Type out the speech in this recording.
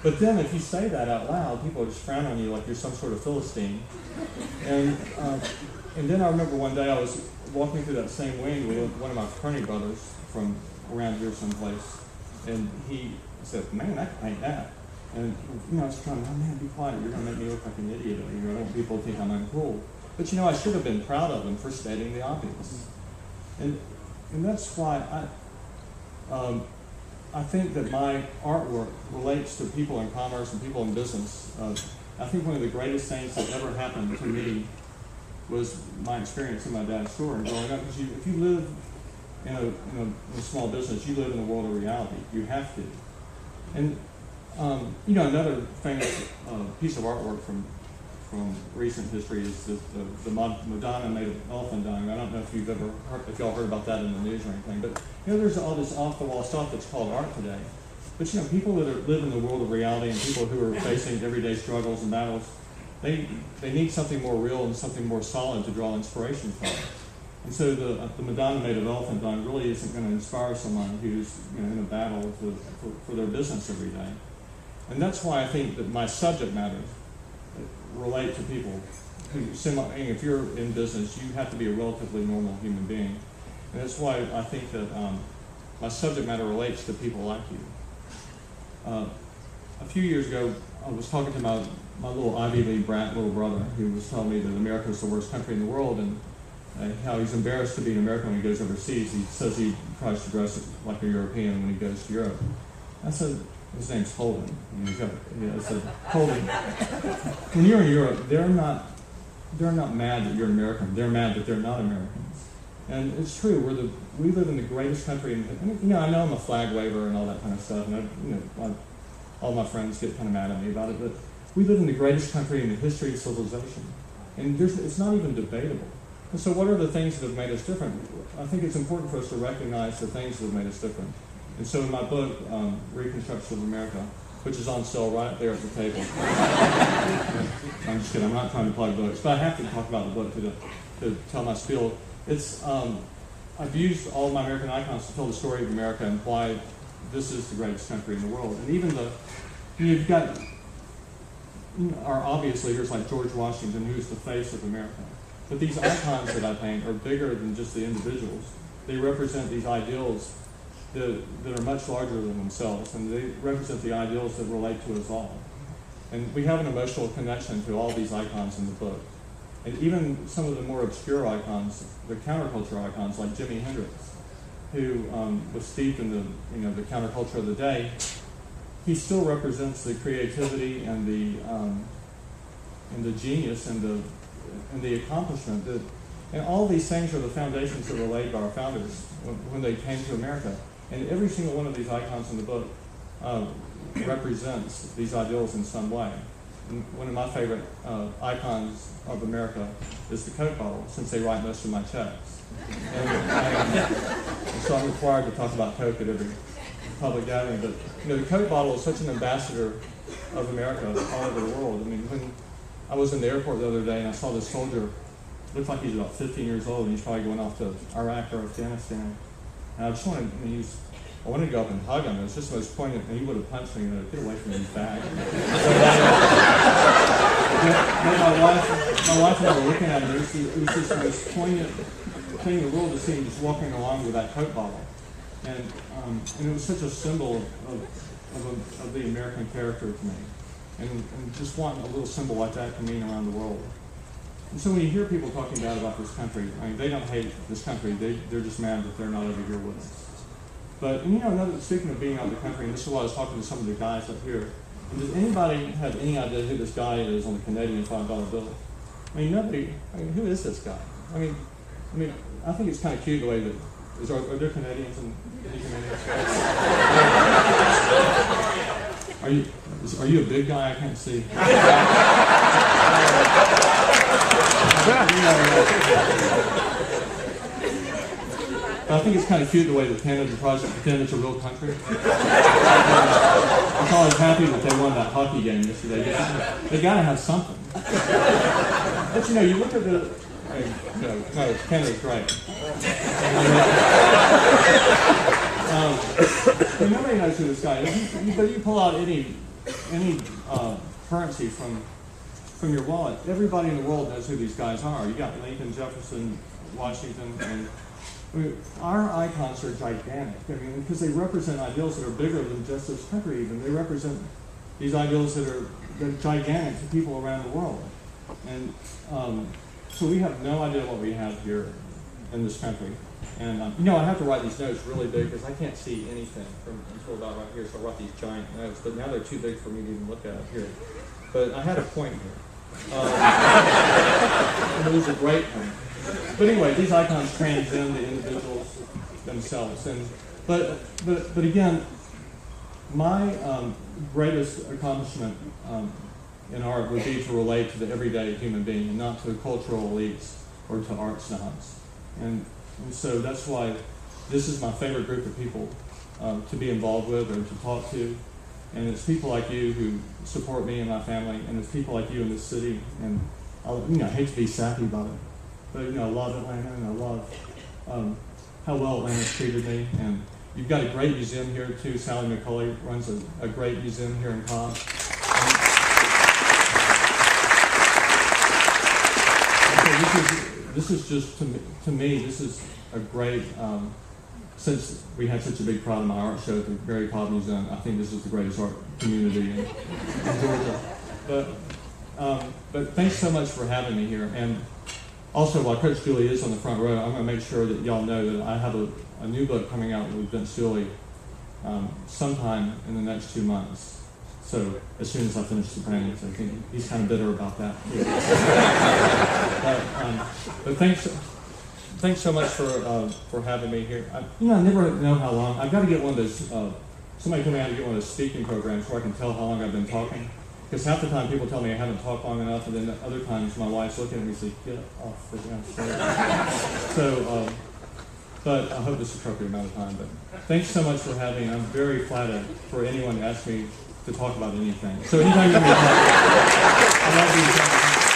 But then if you say that out loud, people just frown on you like you're some sort of Philistine. And then I remember one day I was walking through that same wing with one of my fraternity brothers from around here someplace, and he said, "Man, I can paint that." And I was trying, "Oh man, be quiet, you're going to make me look like an idiot. I don't want people to think I'm uncool." But I should have been proud of him for stating the obvious. And that's why I think that my artwork relates to people in commerce and people in business. I think one of the greatest things that ever happened to me was my experience in my dad's store and growing up. Because if you live in a small business, you live in the world of reality. You have to. And another famous piece of artwork from recent history is the Madonna made of elephant dung. I don't know if y'all heard about that in the news or anything, but there's all this off-the-wall stuff that's called art today. But people that live in the world of reality and people who are facing everyday struggles and battles, they need something more real and something more solid to draw inspiration from. And so the Madonna made of elephant dung really isn't going to inspire someone who's in a battle for their business every day. And that's why I think that my subject matter relate to people who, if you're in business, you have to be a relatively normal human being. And that's why I think that my subject matter relates to people like you. A few years ago, I was talking to my little Ivy League brat little brother who was telling me that America is the worst country in the world, and how he's embarrassed to be an American when he goes overseas. He says he tries to dress like a European when he goes to Europe. I said, his name's Holden. I said, Holden, when you're in Europe, they're not mad that you're an American. They're mad that they're not Americans. And it's true. We live in the greatest country. I know I'm a flag waver and all that kind of stuff, and all my friends get kind of mad at me about it. But we live in the greatest country in the history of civilization, and it's not even debatable. And so, what are the things that have made us different? I think it's important for us to recognize the things that have made us different. And so in my book, Reconstruction of America, which is on sale right there at the table. I'm just kidding, I'm not trying to plug books, but I have to talk about the book to tell my spiel. I've used all of my American icons to tell the story of America and why this is the greatest country in the world. And even you've got our obvious leaders like George Washington, who's the face of America. But these icons that I paint are bigger than just the individuals. They represent these ideals that are much larger than themselves, and they represent the ideals that relate to us all. And we have an emotional connection to all these icons in the book. And even some of the more obscure icons, the counterculture icons like Jimi Hendrix, who was steeped in the counterculture of the day, he still represents the creativity and the genius and the accomplishment and all these things are the foundations that were laid by our founders when they came to America. And every single one of these icons in the book represents these ideals in some way. And one of my favorite icons of America is the Coke bottle, since they write most of my checks. And so I'm required to talk about Coke at every public gathering. But the Coke bottle is such an ambassador of America all over the world. I mean, when I was in the airport the other day and I saw this soldier, looked like he's about 15 years old, and he's probably going off to Iraq or Afghanistan. And I just wanted, I wanted to go up and hug him. It was just the most poignant, and he would have punched me, get away from me, fag. My wife and I were looking at him. It was just the most poignant thing in the world to see him just walking along with that Coke bottle. And it was such a symbol of the American character to me. And just wanting a little symbol like that to mean around the world. And so when you hear people talking bad about this country, they don't hate this country. They're just mad that they're not over here with us. But speaking of being out of the country, and this is why I was talking to some of the guys up here. And does anybody have any idea who this guy is on the Canadian $5 bill? Nobody. Who is this guy? I think it's kind of cute the way that. Are there Canadians and any Canadians? Are you a big guy? I can't see. I think it's kind of cute the way that Canada tries to pretend it's a real country. I was always happy that they won that hockey game yesterday. They got to have something. But you look at Canada's great. Nobody knows who this guy is. But you pull out any currency from your wallet. Everybody in the world knows who these guys are. You got Lincoln, Jefferson, Washington, and our icons are gigantic. Because they represent ideals that are bigger than just this country. Even they represent these ideals that are gigantic to people around the world. And so we have no idea what we have here in this country. And I have to write these notes really big because I can't see anything until about right here. So I write these giant notes, but now they're too big for me to even look at here. But I had a point here. And it was a great point. But anyway, these icons transcend the individuals themselves. But again, my greatest accomplishment in art would be to relate to the everyday human being and not to cultural elites or to art snobs. And so that's why this is my favorite group of people to be involved with or to talk to. And it's people like you who support me and my family, and it's people like you in this city. And I hate to be sappy about it, but I love Atlanta, and I love how well Atlanta's treated me. And you've got a great museum here too. Sally McCulley runs a great museum here in Cobb. This is just, to me, this is a great, since we had such a big crowd in my art show at the Mary Cobb Museum, I think this is the greatest art community in Georgia. But thanks so much for having me here. And also, while Coach Dooley is on the front row, I'm going to make sure that y'all know that I have a new book coming out with Vince Dooley sometime in the next 2 months. So as soon as I finish the paintings, I think he's kind of bitter about that. But thanks so much for having me here. I never know how long. I've got to get one of those. Somebody told me I had to get one of those speaking programs where I can tell how long I've been talking. Because half the time people tell me I haven't talked long enough, and then other times my wife's looking at me and says, "Get off for God's sake." So, but I hope this is the appropriate amount of time. But thanks so much for having me. I'm very flattered for anyone to ask me to talk about anything. So anytime you want me to talk, I love these.